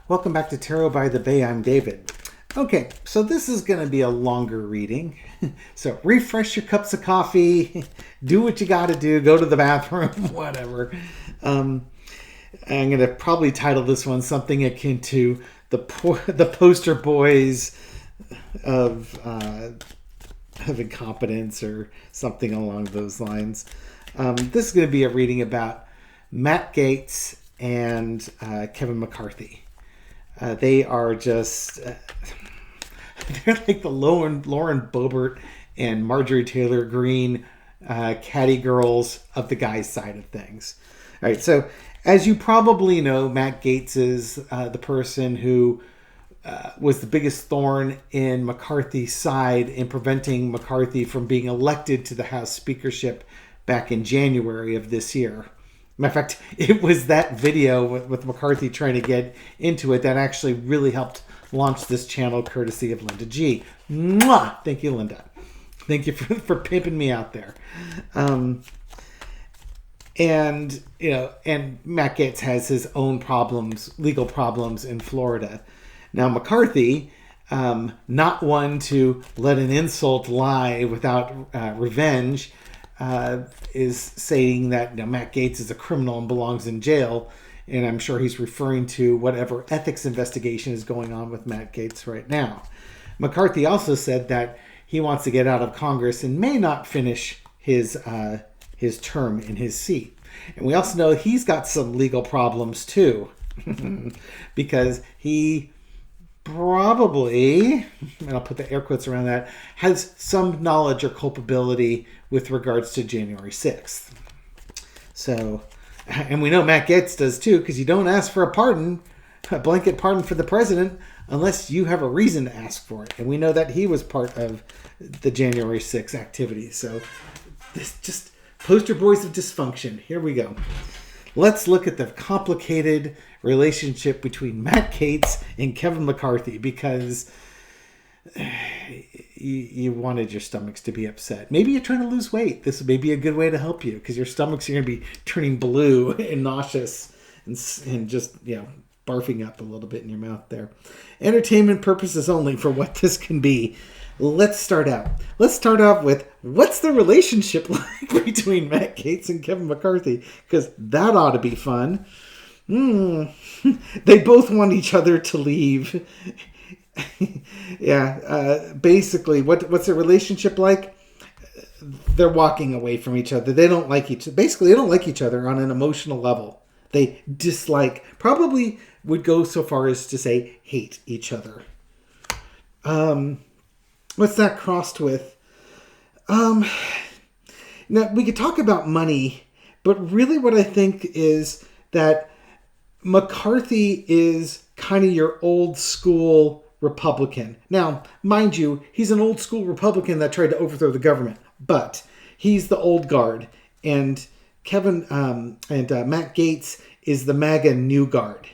Welcome back to Tarot by the Bay. I'm David. Okay, so this is going to be a longer reading. So refresh your cups of coffee, do what you got to do, go to the bathroom, whatever. I'm going to probably title this one something akin to the poster boys of incompetence or something along those lines. This is going to be a reading about Matt Gaetz and Kevin McCarthy. They are just, they're like the Lauren Boebert and Marjorie Taylor Greene catty girls of the guy's side of things. All right, so as you probably know, Matt Gaetz is the person who was the biggest thorn in McCarthy's side in preventing McCarthy from being elected to the House speakership back in January of this year. Matter of fact, it was that video with McCarthy trying to get into it that actually really helped launch this channel, courtesy of Linda G. Mwah! Thank you, Linda. Thank you for pimping me out there. And Matt Gaetz has his own problems, legal problems in Florida. Now, McCarthy, not one to let an insult lie without revenge, is saying that Matt Gaetz is a criminal and belongs in jail. And I'm sure he's referring to whatever ethics investigation is going on with Matt Gaetz right now. McCarthy also said that he wants to get out of Congress and may not finish his term in his seat. And we also know he's got some legal problems too, because he probably, and I'll put the air quotes around that, has some knowledge or culpability with regards to January 6th. So, and we know Matt Gaetz does too, because you don't ask for a blanket pardon for the president, unless you have a reason to ask for it. And we know that he was part of the January 6th activity. So, this just poster boys of dysfunction. Here we go. Let's look at the complicated relationship between Matt Gaetz and Kevin McCarthy, because you wanted your stomachs to be upset. Maybe you're trying to lose weight. This may be a good way to help you, because your stomachs are going to be turning blue and nauseous and just, barfing up a little bit in your mouth there. Entertainment purposes only for what this can be. Let's start out. Let's start off with, what's the relationship like between Matt Gaetz and Kevin McCarthy? Because that ought to be fun. They both want each other to leave. Basically, what's their relationship like? They're walking away from each other. They don't like they don't like each other on an emotional level. They dislike, probably would go so far as to say hate each other. What's that crossed with? Now, we could talk about money, but really what I think is that McCarthy is kind of your old school Republican. Now, mind you, he's an old school Republican that tried to overthrow the government, but he's the old guard, and Kevin Matt Gaetz is the MAGA new guard.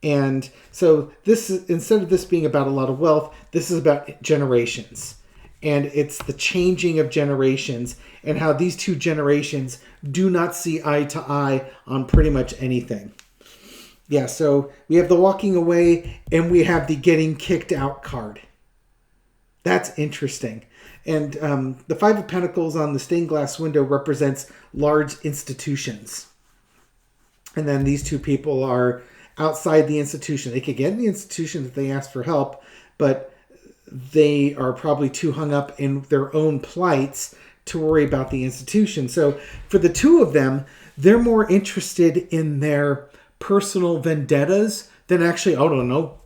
And so this is, instead of this being about a lot of wealth, this is about generations. And it's the changing of generations and how these two generations do not see eye to eye on pretty much anything. Yeah, so we have the walking away and we have the getting kicked out card. That's interesting. And the Five of Pentacles on the stained glass window represents large institutions. And then these two people are outside the institution. They could get in the institution if they ask for help, but they are probably too hung up in their own plights to worry about the institution. So for the two of them, they're more interested in their personal vendettas than actually,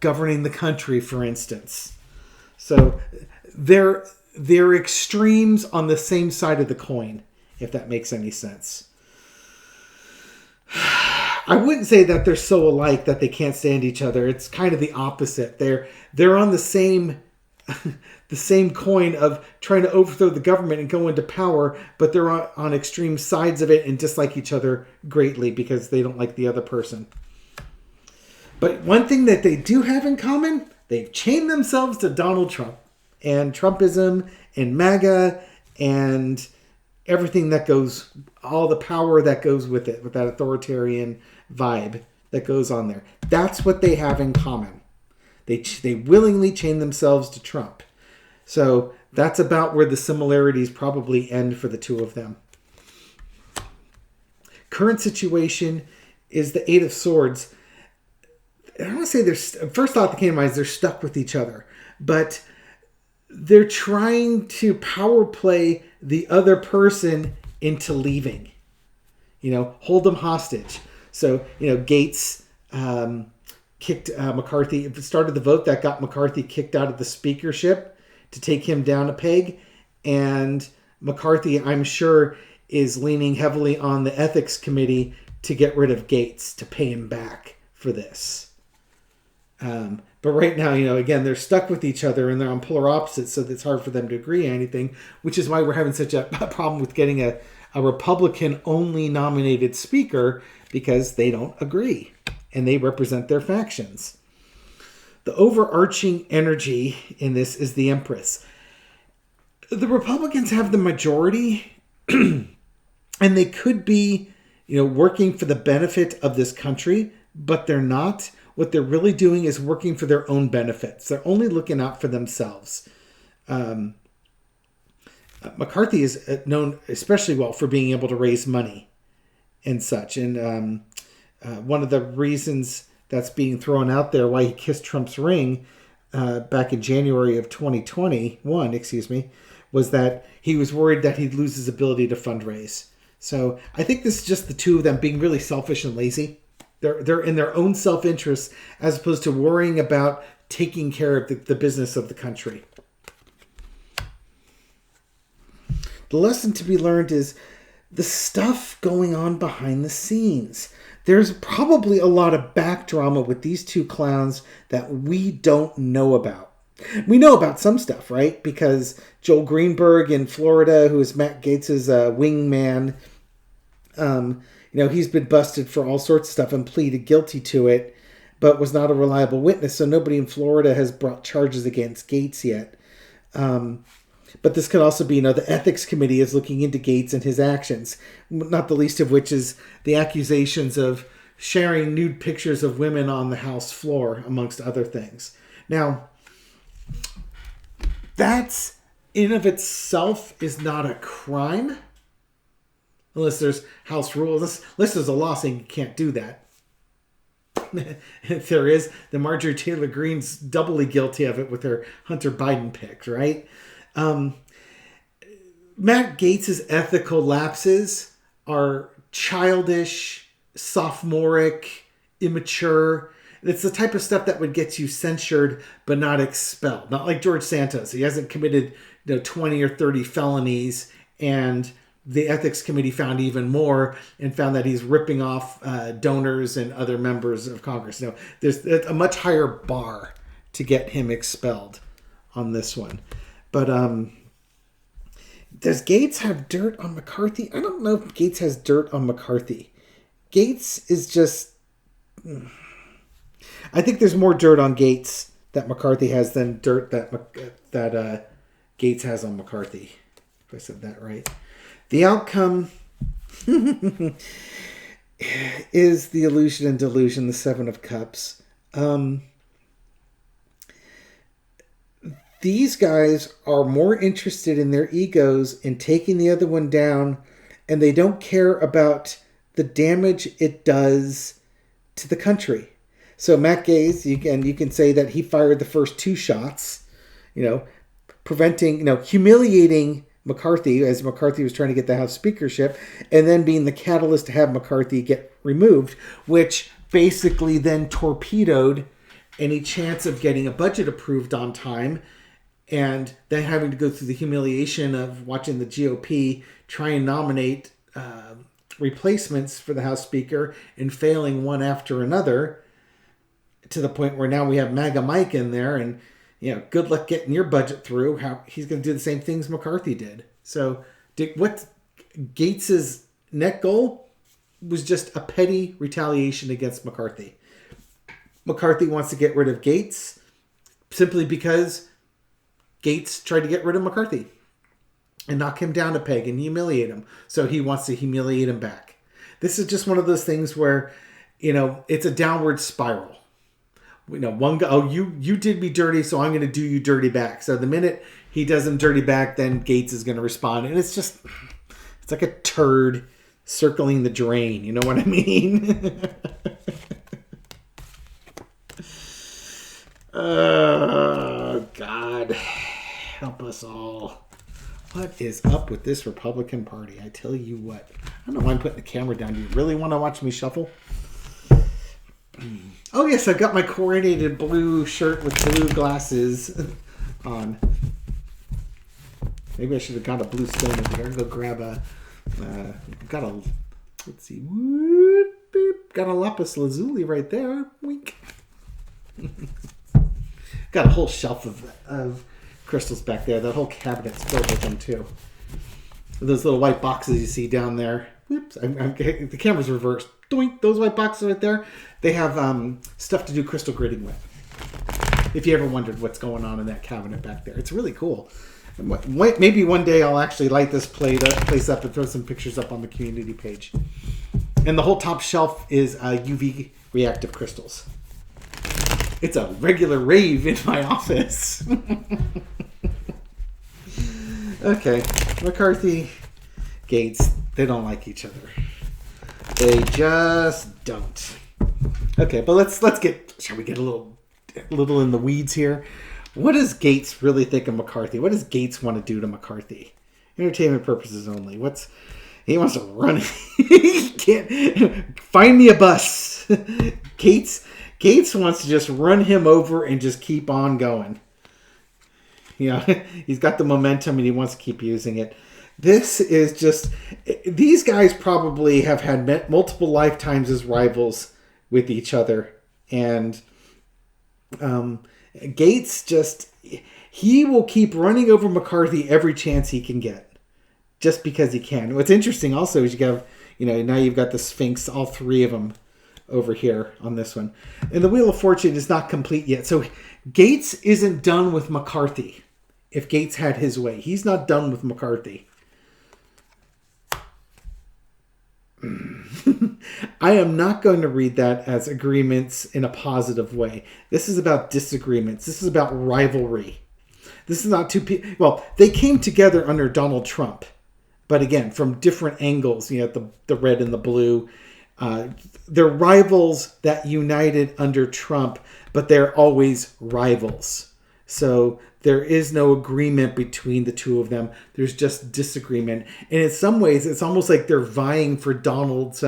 governing the country, for instance. So they're extremes on the same side of the coin, if that makes any sense. I wouldn't say that they're so alike that they can't stand each other. It's kind of the opposite. They're on the same coin of trying to overthrow the government and go into power, but they're on extreme sides of it and dislike each other greatly because they don't like the other person. But one thing that they do have in common, they've chained themselves to Donald Trump and Trumpism and MAGA and everything that goes, all the power that goes with it, with that authoritarian vibe that goes on there. That's what they have in common. They willingly chain themselves to Trump. So that's about where the similarities probably end for the two of them. Current situation is the Eight of Swords. I don't want to say first thought that came to mind is they're stuck with each other, but they're trying to power play the other person into leaving. Hold them hostage. So, Gaetz kicked McCarthy. It started the vote that got McCarthy kicked out of the speakership to take him down a peg. And McCarthy, I'm sure, is leaning heavily on the ethics committee to get rid of Gaetz, to pay him back for this. But right now, again, they're stuck with each other and they're on polar opposites, so it's hard for them to agree on anything, which is why we're having such a problem with getting a Republican-only nominated speaker, because they don't agree and they represent their factions. The overarching energy in this is the Empress. The Republicans have the majority and they could be, working for the benefit of this country, but they're not. What they're really doing is working for their own benefits. They're only looking out for themselves. McCarthy is known especially well for being able to raise money and such. And one of the reasons that's being thrown out there why he kissed Trump's ring back in January of 2021, was that he was worried that he'd lose his ability to fundraise. So I think this is just the two of them being really selfish and lazy. They're in their own self-interest as opposed to worrying about taking care of the business of the country. The lesson to be learned is the stuff going on behind the scenes. There's probably a lot of back drama with these two clowns that we don't know about. We know about some stuff, right? Because Joel Greenberg in Florida, who is Matt Gaetz's wingman, he's been busted for all sorts of stuff and pleaded guilty to it, but was not a reliable witness. So nobody in Florida has brought charges against Gaetz yet. But this could also be, the ethics committee is looking into Gaetz and his actions, not the least of which is the accusations of sharing nude pictures of women on the House floor, amongst other things. Now, that's in of itself is not a crime, unless there's House rules, unless there's a law saying you can't do that. If there is, then Marjorie Taylor Greene's doubly guilty of it with her Hunter Biden pick, right? Matt Gaetz's ethical lapses are childish, sophomoric, immature. It's the type of stuff that would get you censured but not expelled. Not like George Santos. He hasn't committed 20 or 30 felonies, and the ethics committee found even more and found that he's ripping off donors and other members of Congress. There's a much higher bar to get him expelled on this one. But does Gaetz have dirt on McCarthy? I don't know if Gaetz has dirt on McCarthy. Gaetz is just... I think there's more dirt on Gaetz that McCarthy has than dirt that Gaetz has on McCarthy. If I said that right. The outcome is the illusion and delusion, the Seven of Cups. These guys are more interested in their egos in taking the other one down, and they don't care about the damage it does to the country. So Matt Gaetz, you can say that he fired the first two shots, preventing, humiliating McCarthy as McCarthy was trying to get the House speakership, and then being the catalyst to have McCarthy get removed, which basically then torpedoed any chance of getting a budget approved on time, and then having to go through the humiliation of watching the GOP try and nominate replacements for the House Speaker and failing one after another, to the point where now we have MAGA Mike in there, and good luck getting your budget through. How he's going to do the same things McCarthy did. So, what Gaetz's net goal was just a petty retaliation against McCarthy. McCarthy wants to get rid of Gaetz simply because Gaetz tried to get rid of McCarthy and knock him down a peg and humiliate him. So he wants to humiliate him back. This is just one of those things where, it's a downward spiral. One guy, you did me dirty, so I'm going to do you dirty back. So the minute he does him dirty back, then Gaetz is going to respond. And it's like a turd circling the drain. You know what I mean? Oh, God. Help us all. What is up with this Republican Party? I tell you what. I don't know why I'm putting the camera down. Do you really want to watch me shuffle? Oh, yes, I've got my coordinated blue shirt with blue glasses on. Maybe I should have got a blue stone over here. Go grab let's see. Whoop, beep. Got a lapis lazuli right there. Wink. Got a whole shelf of crystals back there. That whole cabinet's filled with them, too. Those little white boxes you see down there. Whoops. The camera's reversed. Doink. Those white boxes right there. They have stuff to do crystal gritting with. If you ever wondered what's going on in that cabinet back there. It's really cool. Maybe one day I'll actually light this place up and throw some pictures up on the community page. And the whole top shelf is UV reactive crystals. It's a regular rave in my office. Okay. McCarthy, Gaetz, they don't like each other. They just don't. Okay, but let's shall we get a little in the weeds here? What does Gaetz really think of McCarthy? What does Gaetz want to do to McCarthy? Entertainment purposes only. He wants to run? He can't find me a bus. Gaetz wants to just run him over and just keep on going. He's got the momentum and he wants to keep using it. This is just... These guys probably have had multiple lifetimes as rivals with each other. And Gaetz he will keep running over McCarthy every chance he can get. Just because he can. What's interesting also is now you've got the Sphinx, all three of them over here on this one. And the Wheel of Fortune is not complete yet. So Gaetz isn't done with McCarthy. If Gaetz had his way. He's not done with McCarthy. I am not going to read that as agreements in a positive way. This is about disagreements. This is about rivalry. This is not two people. Well, they came together under Donald Trump. But again, from different angles. The red and the blue. They're rivals that united under Trump, but they're always rivals. So there is no agreement between the two of them. There's just disagreement. And in some ways, it's almost like they're vying for Donald's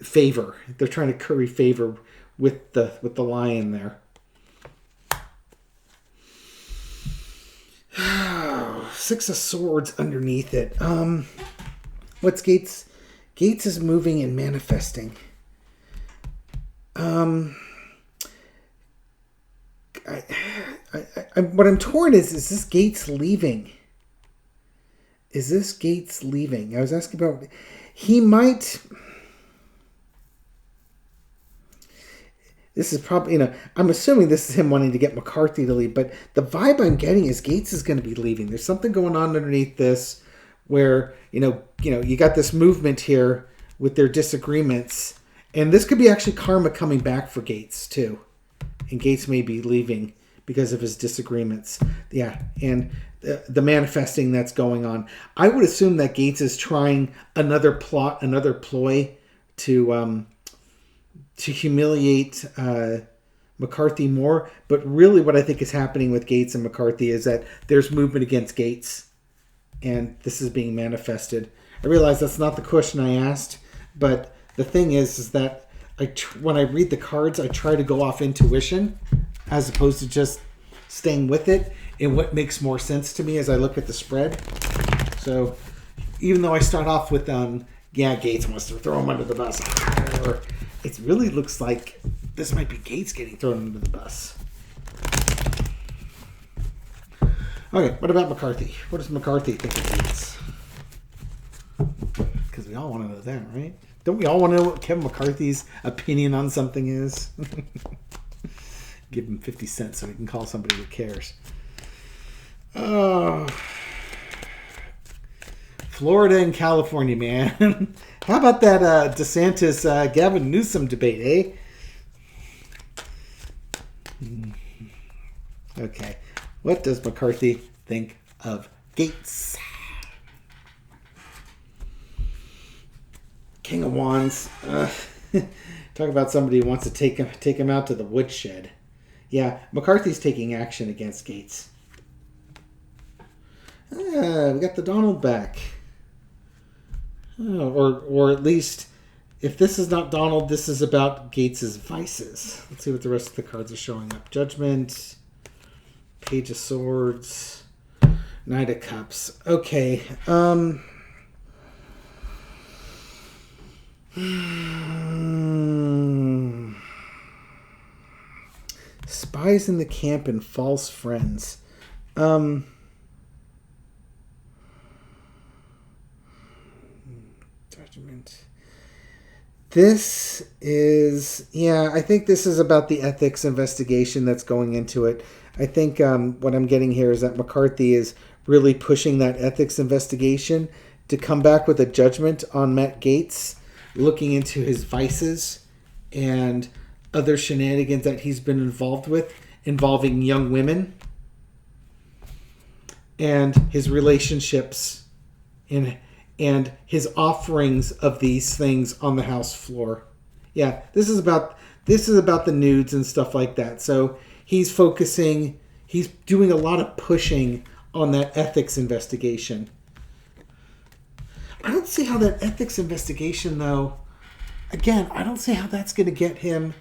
favor. They're trying to curry favor with the lion there. Six of Swords underneath it. What's Gaetz? Gaetz is moving and manifesting. What I'm torn is this Gaetz leaving? Is this Gaetz leaving? I was asking about... He might... This is probably, I'm assuming this is him wanting to get McCarthy to leave, but the vibe I'm getting is Gaetz is going to be leaving. There's something going on underneath this where, you got this movement here with their disagreements, and this could be actually karma coming back for Gaetz too. And Gaetz may be leaving because of his disagreements. Yeah, and the manifesting that's going on. I would assume that Gaetz is trying another plot, another ploy to humiliate McCarthy more. But really what I think is happening with Gaetz and McCarthy is that there's movement against Gaetz. And this is being manifested. I realize that's not the question I asked. But the thing is that when I read the cards, I try to go off intuition as opposed to just staying with it and what makes more sense to me as I look at the spread. So even though I start off with, Gaetz wants to throw him under the bus. It really looks like this might be Gaetz getting thrown under the bus. Okay, what about McCarthy? What does McCarthy think of Gaetz? Because we all want to know that, right? Don't we all want to know what Kevin McCarthy's opinion on something is? Give him 50 cents so he can call somebody that cares. Florida and California, man. How about that DeSantis Gavin Newsom debate, eh? Okay. What does McCarthy think of Gaetz? King of Wands. Talk about somebody who wants to take him out to the woodshed. Yeah, McCarthy's taking action against Gaetz. We got the Donald back. Or at least, if this is not Donald, this is about Gaetz's vices. Let's see what the rest of the cards are showing up. Judgment, Page of Swords, Knight of Cups. Okay. Spies in the camp and false friends. Judgment. This is, I think this is about the ethics investigation that's going into it. I think what I'm getting here is that McCarthy is really pushing that ethics investigation to come back with a judgment on Matt Gaetz, looking into his vices and other shenanigans that he's been involved with, involving young women, and his relationships and his offerings of these things on the House floor. Yeah, this is about the nudes and stuff like that. So he's doing a lot of pushing on that ethics investigation. I don't see how that ethics investigation, though, again, I don't see how that's going to get him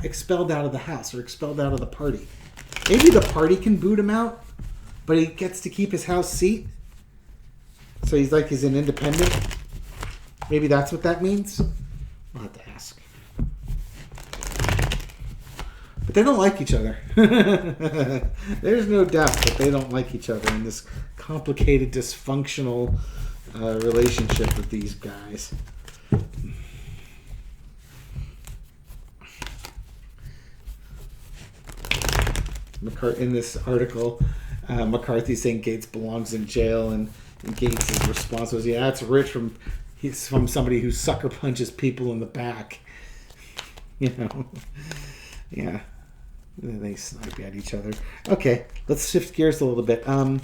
expelled out of the House or expelled out of the party. Maybe the party can boot him out, but he gets to keep his House seat. So he's an independent. Maybe that's what that means. I'll have to ask. But they don't like each other. There's no doubt that they don't like each other in this complicated, dysfunctional relationship with these guys. In this article, McCarthy saying Gaetz belongs in jail, and Gaetz' response was, "Yeah, it's rich he's from somebody who sucker punches people in the back." Yeah, they snipe at each other. Okay, let's shift gears a little bit. And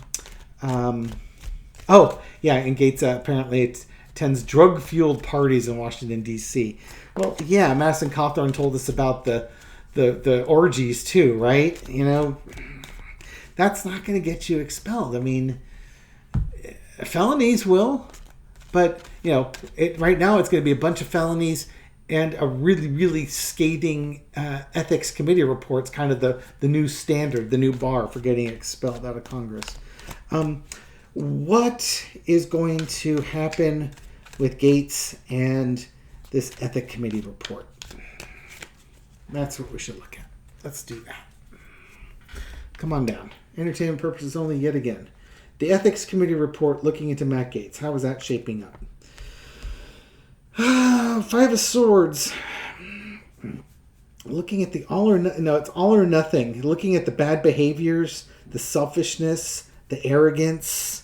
Gaetz apparently attends drug-fueled parties in Washington D.C. Well, yeah, Madison Cawthorn told us about the orgies too, right? That's not going to get you expelled. I mean, felonies will, but right now it's going to be a bunch of felonies and a really, really scathing ethics committee report's kind of the new standard, the new bar for getting expelled out of Congress. What is going to happen with Gaetz and this ethic committee report? That's what we should look at. Let's do that. Come on down. Entertainment purposes only yet again. The Ethics Committee report looking into Matt Gaetz. How is that shaping up? Five of Swords. Looking at it's all or nothing. Looking at the bad behaviors, the selfishness, the arrogance.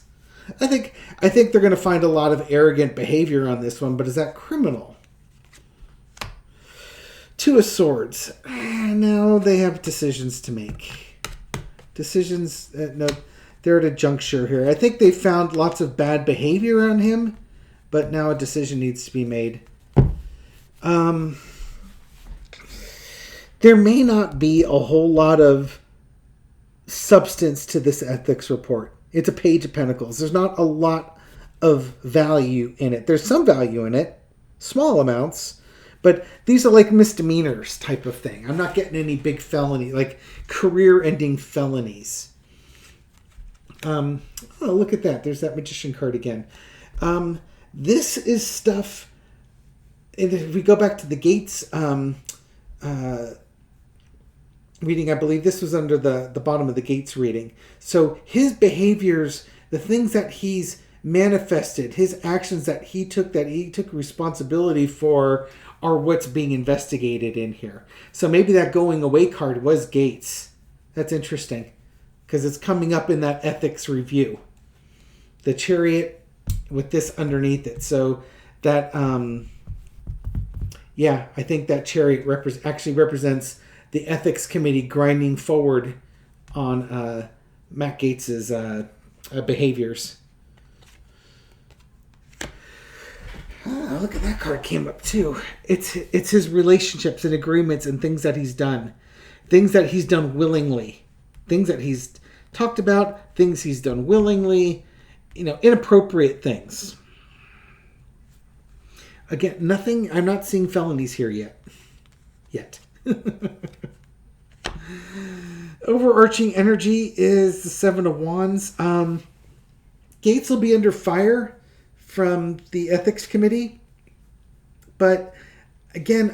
I think they're going to find a lot of arrogant behavior on this one, but is that criminal? Two of Swords. No, they have decisions to make. No, they're at a juncture here. I think they found lots of bad behavior on him, but now a decision needs to be made. There may not be a whole lot of substance to this ethics report. It's a page of pentacles. There's not a lot of value in it. There's some value in it, small amounts, but these are like misdemeanors type of thing. I'm not getting any big felony, like career-ending felonies. Look at that. There's that Magician card again. This is stuff, if we go back to the Gaetz reading, I believe this was under the bottom of the Gaetz reading. So his behaviors, the things that he's manifested, his actions that he took responsibility for, are what's being investigated in here. So maybe that going away card was Gaetz. That's interesting because it's coming up in that ethics review. The Chariot with this underneath it. So that, I think that chariot actually represents the ethics committee grinding forward on Matt Gaetz's behaviors. Look at that card came up too. It's his relationships and agreements and things that he's done. Things that he's done willingly. Things that he's talked about. Things he's done willingly. Inappropriate things. Again, nothing. I'm not seeing felonies here yet. Overarching energy is the Seven of Wands. Gaetz will be under fire from the ethics committee, but again,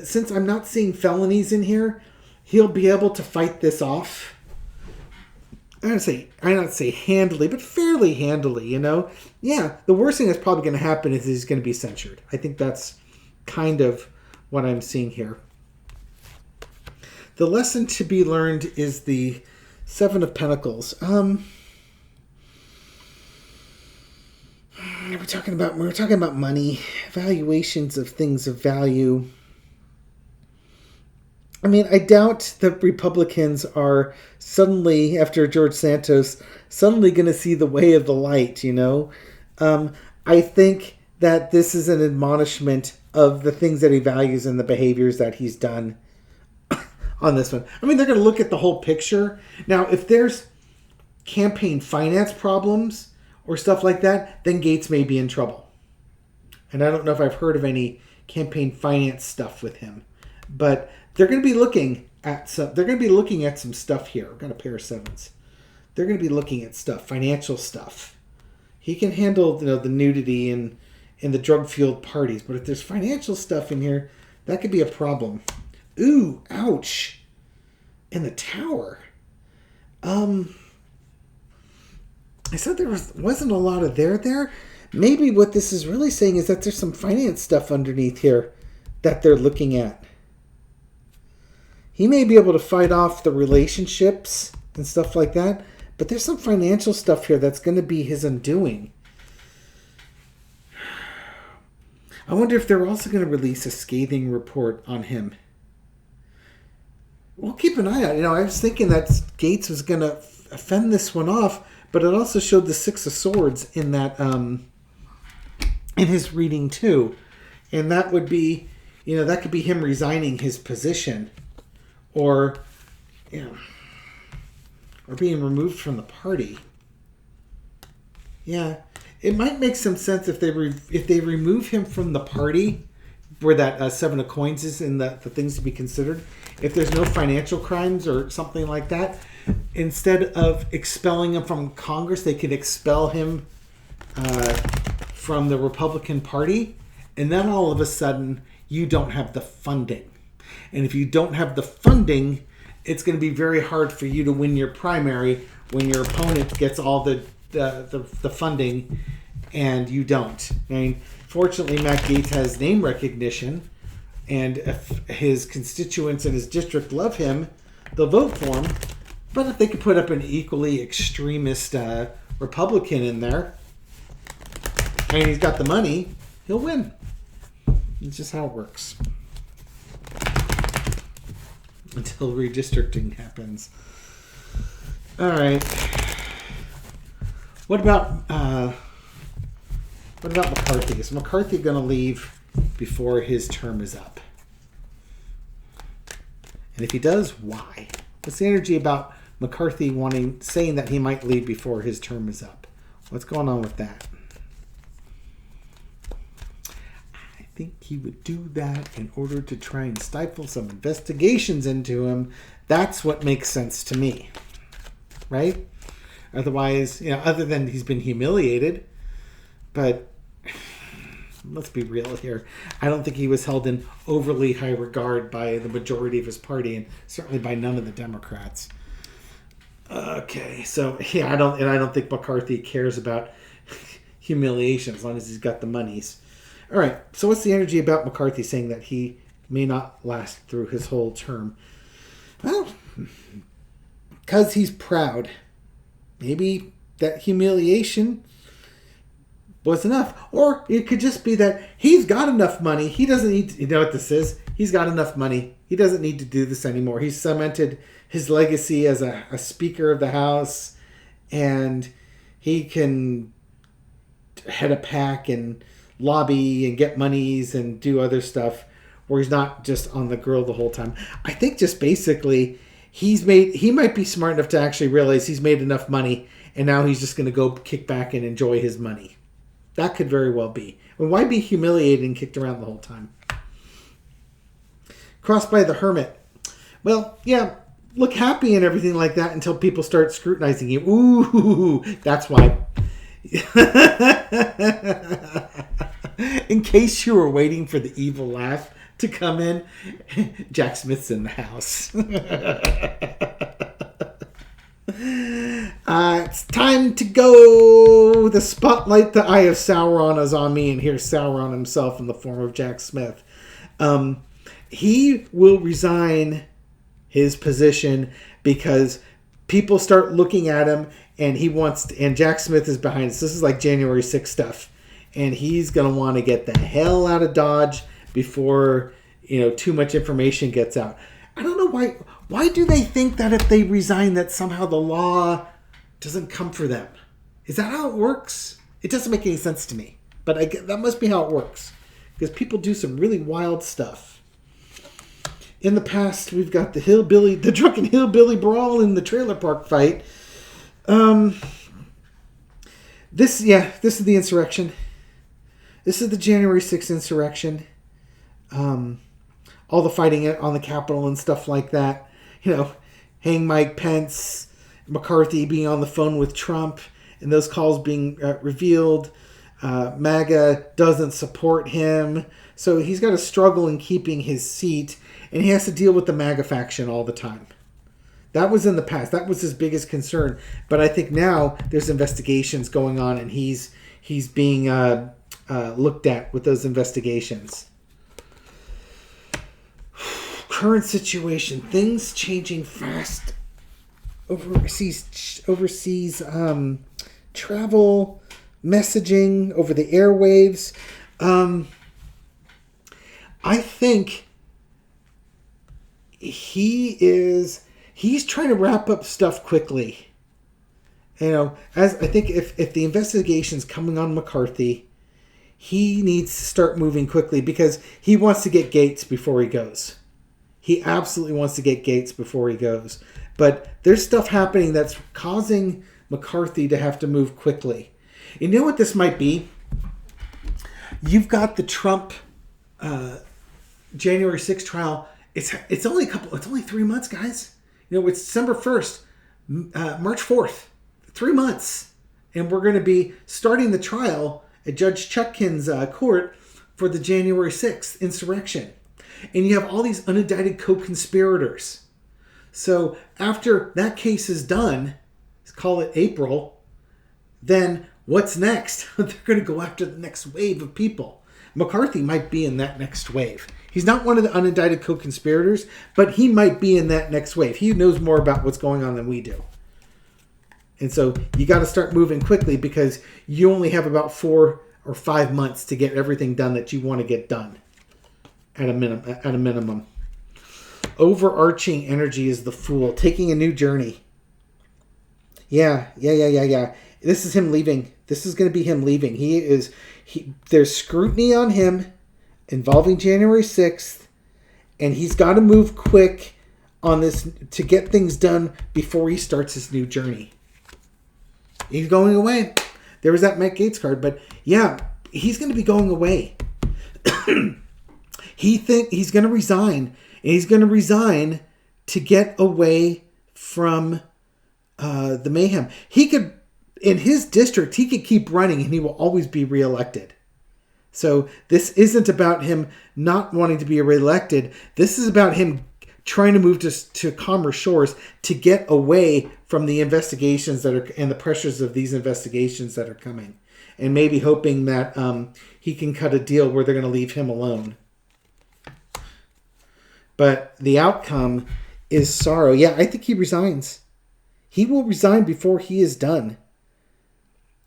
since I'm not seeing felonies in here, he'll be able to fight this off. I don't say handily, but fairly handily. The worst thing that's probably going to happen is he's going to be censured. I think that's kind of what I'm seeing here. The lesson to be learned is the Seven of Pentacles. We're talking about money, valuations of things of value. I mean, I doubt that Republicans are suddenly, after George Santos, suddenly going to see the way of the light, I think that this is an admonishment of the things that he values and the behaviors that he's done on this one. I mean, they're going to look at the whole picture. Now, if there's campaign finance problems or stuff like that, then Gaetz may be in trouble. And I don't know if I've heard of any campaign finance stuff with him, but they're going to be looking at some stuff here. I've got a pair of sevens. They're going to be looking at stuff, financial stuff. He can handle the nudity and the drug-fueled parties, but if there's financial stuff in here, that could be a problem. Ooh, ouch. And the Tower. I said there wasn't a lot of there. Maybe what this is really saying is that there's some finance stuff underneath here that they're looking at. He may be able to fight off the relationships and stuff like that, but there's some financial stuff here that's going to be his undoing. I wonder if they're also going to release a scathing report on him. We'll keep an eye out. I was thinking that Gaetz was going to fend this one off, but it also showed the Six of Swords in that in his reading too, and that would be, that could be him resigning his position, or being removed from the party. Yeah, it might make some sense if they remove him from the party, where that Seven of Coins is in the things to be considered. If there's no financial crimes or something like that, instead of expelling him from Congress, they could expel him from the Republican Party. And then all of a sudden, you don't have the funding. And if you don't have the funding, it's going to be very hard for you to win your primary when your opponent gets all the funding and you don't. I mean, fortunately, Matt Gaetz has name recognition. And if his constituents in his district love him, they'll vote for him. But if they could put up an equally extremist Republican in there, and he's got the money, he'll win. It's just how it works. Until redistricting happens. All right. What about McCarthy? Is McCarthy going to leave before his term is up? And if he does, why? What's the energy about McCarthy saying that he might leave before his term is up? What's going on with that? I think he would do that in order to try and stifle some investigations into him. That's what makes sense to me. Right? Otherwise, other than he's been humiliated, but let's be real here. I don't think he was held in overly high regard by the majority of his party, and certainly by none of the Democrats. Okay, so I don't think McCarthy cares about humiliation as long as he's got the monies. All right, so what's the energy about McCarthy saying that he may not last through his whole term? Well, because he's proud. Maybe that humiliation was enough. Or it could just be that he's got enough money. He doesn't need to, you know what this is? He's got enough money. He doesn't need to do this anymore. He's cemented his legacy as a Speaker of the House, and he can head a PAC and lobby and get monies and do other stuff where he's not just on the grill the whole time. I think just basically he might be smart enough to actually realize he's made enough money and now he's just going to go kick back and enjoy his money. That could very well be. Well, why be humiliated and kicked around the whole time? Crossed by the Hermit. Well, yeah, look happy and everything like that until people start scrutinizing you. Ooh, that's why. In case you were waiting for the evil laugh to come in, Jack Smith's in the house. It's time to go. The spotlight, the eye of Sauron is on me, and here's Sauron himself in the form of Jack Smith. He will resign his position because people start looking at him, and and Jack Smith is behind us. This is like January 6th stuff, and he's going to want to get the hell out of Dodge before too much information gets out. I don't know why. Why do they think that if they resign that somehow the law doesn't come for them? Is that how it works? It doesn't make any sense to me, but that must be how it works because people do some really wild stuff. In the past, we've got the drunken hillbilly brawl in the trailer park fight. This is the insurrection. This is the January 6th insurrection. All the fighting on the Capitol and stuff like that. Hang Mike Pence, McCarthy being on the phone with Trump, and those calls being revealed. MAGA doesn't support him. So he's got to struggle in keeping his seat, and he has to deal with the MAGA faction all the time. That was in the past. That was his biggest concern. But I think now there's investigations going on, and he's being looked at with those investigations. Current situation, things changing fast. Overseas travel, messaging over the airwaves. I think he's trying to wrap up stuff quickly. As I think if the investigation's coming on McCarthy, he needs to start moving quickly because he wants to get Gaetz before he goes. He absolutely wants to get Gaetz before he goes. But there's stuff happening that's causing McCarthy to have to move quickly. You know what this might be? You've got the Trump January 6th trial. It's only 3 months, guys. It's December 1st, March 4th. 3 months. And we're going to be starting the trial at Judge Chutkin's court for the January 6th insurrection. And you have all these unindicted co-conspirators. So after that case is done, let's call it April, then what's next? They're going to go after the next wave of people. McCarthy might be in that next wave. He's not one of the unindicted co-conspirators, but he might be in that next wave. He knows more about what's going on than we do. And so you got to start moving quickly because you only have about 4 or 5 months to get everything done that you want to get done. At a minimum. Overarching energy is the Fool, taking a new journey. Yeah. This is him leaving. This is going to be him leaving. There's scrutiny on him involving January 6th, and he's got to move quick on this to get things done before he starts his new journey. He's going away. There was that Matt Gaetz card, but yeah, he's going to be going away. He's going to resign, and he's going to resign to get away from the mayhem. He could, in his district, he could keep running, and he will always be reelected. So this isn't about him not wanting to be reelected. This is about him trying to move to calmer shores to get away from the investigations that are and the pressures of these investigations that are coming, and maybe hoping that he can cut a deal where they're going to leave him alone. But the outcome is sorrow. Yeah, I think he resigns. He will resign before he is done.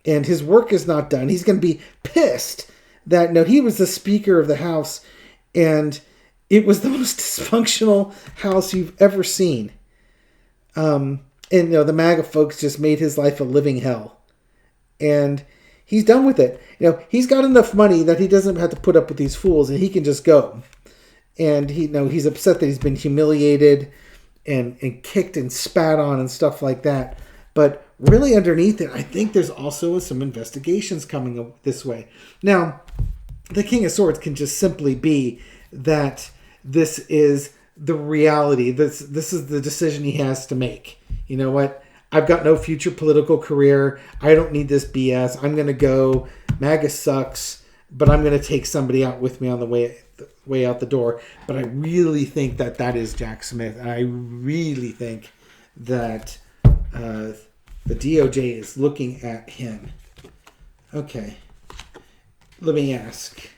and his work is not done. He's going to be pissed that no, he was the Speaker of the House, and it was the most dysfunctional House you've ever seen. And the MAGA folks just made his life a living hell, and he's done with it. He's got enough money that he doesn't have to put up with these fools, and he can just go. And he's upset that he's been humiliated and kicked and spat on and stuff like that. But really underneath it, I think there's also some investigations coming this way. Now, the King of Swords can just simply be that this is the reality. This is the decision he has to make. You know what? I've got no future political career. I don't need this BS. I'm going to go. MAGA sucks, but I'm going to take somebody out with me on the way out the door. But I really think that is Jack Smith. And I really think that the DOJ is looking at him. Okay. Let me ask.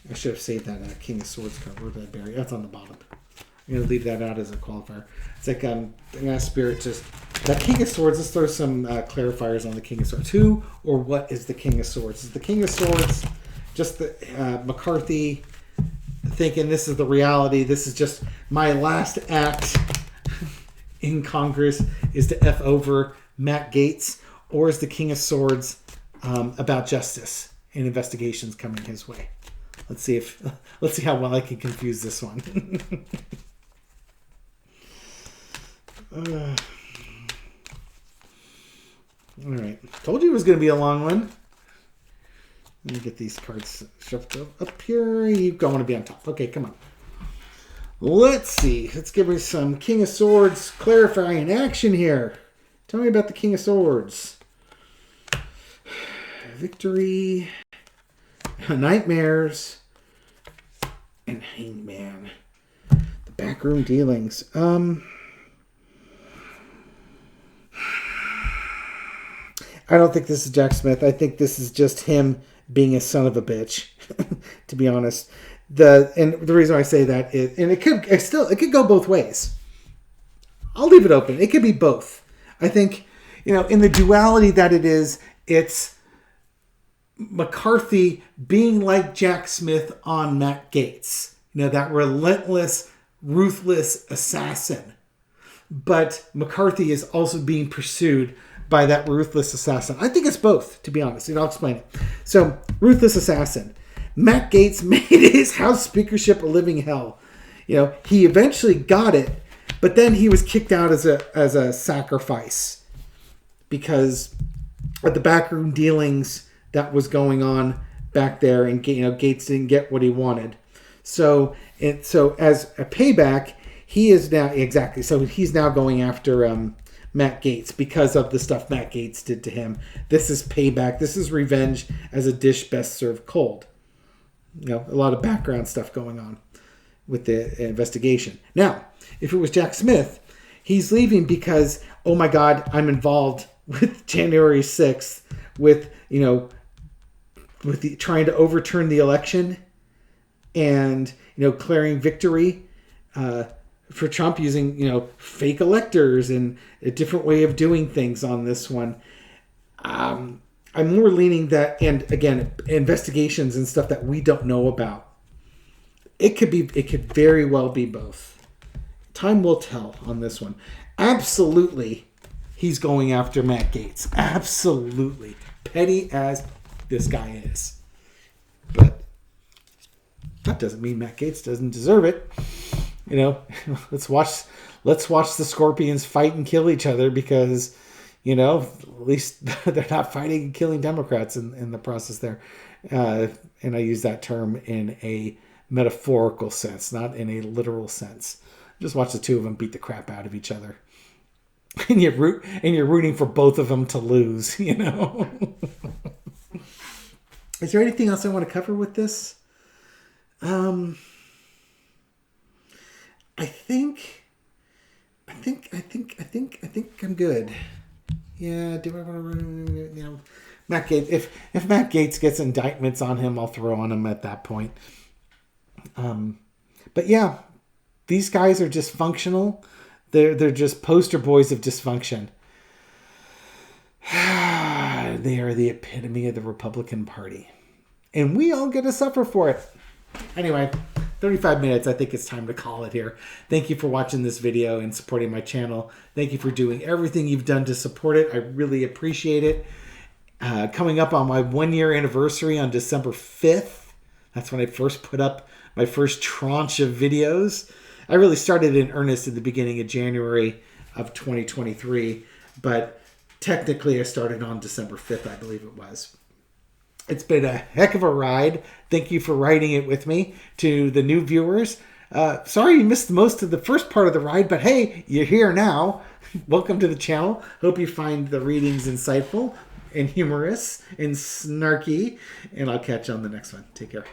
I should have saved that King of Swords card. Where did I bury it? That's on the bottom. I'm going to leave that out as a qualifier. It's like I'm going to ask Spirit just... That King of Swords, let's throw some clarifiers on the King of Swords. Who or what is the King of Swords? Is the King of Swords just the McCarthy thinking this is the reality, this is just my last act in Congress is to F over Matt Gaetz? Or is the King of Swords about justice and investigations coming his way? Let's see how well I can confuse this one. All right. Told you it was going to be a long one. Let me get these cards shoved up here. You don't want to be on top. Okay, come on. Let's see. Let's give me some King of Swords clarifying action here. Tell me about the King of Swords. Victory. Nightmares. And Hangman. The backroom dealings. I don't think this is Jack Smith. I think this is just him being a son of a bitch, to be honest. And the reason I say that is, and it could go both ways. I'll leave it open. It could be both. I think, in the duality that it is, it's McCarthy being like Jack Smith on Matt Gaetz. That relentless, ruthless assassin. But McCarthy is also being pursued by that ruthless assassin. I think it's both, to be honest, and I'll explain it. So, ruthless assassin. Matt Gaetz made his House speakership a living hell. He eventually got it, but then he was kicked out as a sacrifice because of the backroom dealings that was going on back there, and Gaetz didn't get what he wanted. So as a payback, he is now So he's now going after Matt Gaetz because of the stuff Matt Gaetz did to him. This is payback. This is revenge as a dish best served cold. A lot of background stuff going on with the investigation. Now, if it was Jack Smith, he's leaving because, oh my God, I'm involved with January 6th with trying to overturn the election and, declaring victory for Trump using, fake electors and a different way of doing things on this one. I'm more leaning that, and again, investigations and stuff that we don't know about. It could very well be both. Time will tell on this one. Absolutely, he's going after Matt Gaetz. Absolutely. Petty as this guy is. But that doesn't mean Matt Gaetz doesn't deserve it. Let's watch the Scorpions fight and kill each other because, at least they're not fighting and killing Democrats in the process there. And I use that term in a metaphorical sense, not in a literal sense. Just watch the two of them beat the crap out of each other. And you're rooting for both of them to lose, Is there anything else I want to cover with this? I think I'm good. Yeah, do I want to? Matt Gaetz. If Matt Gaetz gets indictments on him, I'll throw on him at that point. But yeah, these guys are dysfunctional. They're just poster boys of dysfunction. They are the epitome of the Republican Party. And we all get to suffer for it. Anyway, 35 minutes. I think it's time to call it here. Thank you for watching this video and supporting my channel. Thank you for doing everything you've done to support it. I really appreciate it. Coming up on my 1-year anniversary on December 5th. That's when I first put up my first tranche of videos. I really started in earnest at the beginning of January of 2023, but technically I started on December 5th, I believe it was. It's been a heck of a ride. Thank you for riding it with me. To the new viewers, sorry you missed most of the first part of the ride, but hey, you're here now. Welcome to the channel. Hope you find the readings insightful and humorous and snarky, and I'll catch you on the next one. Take care.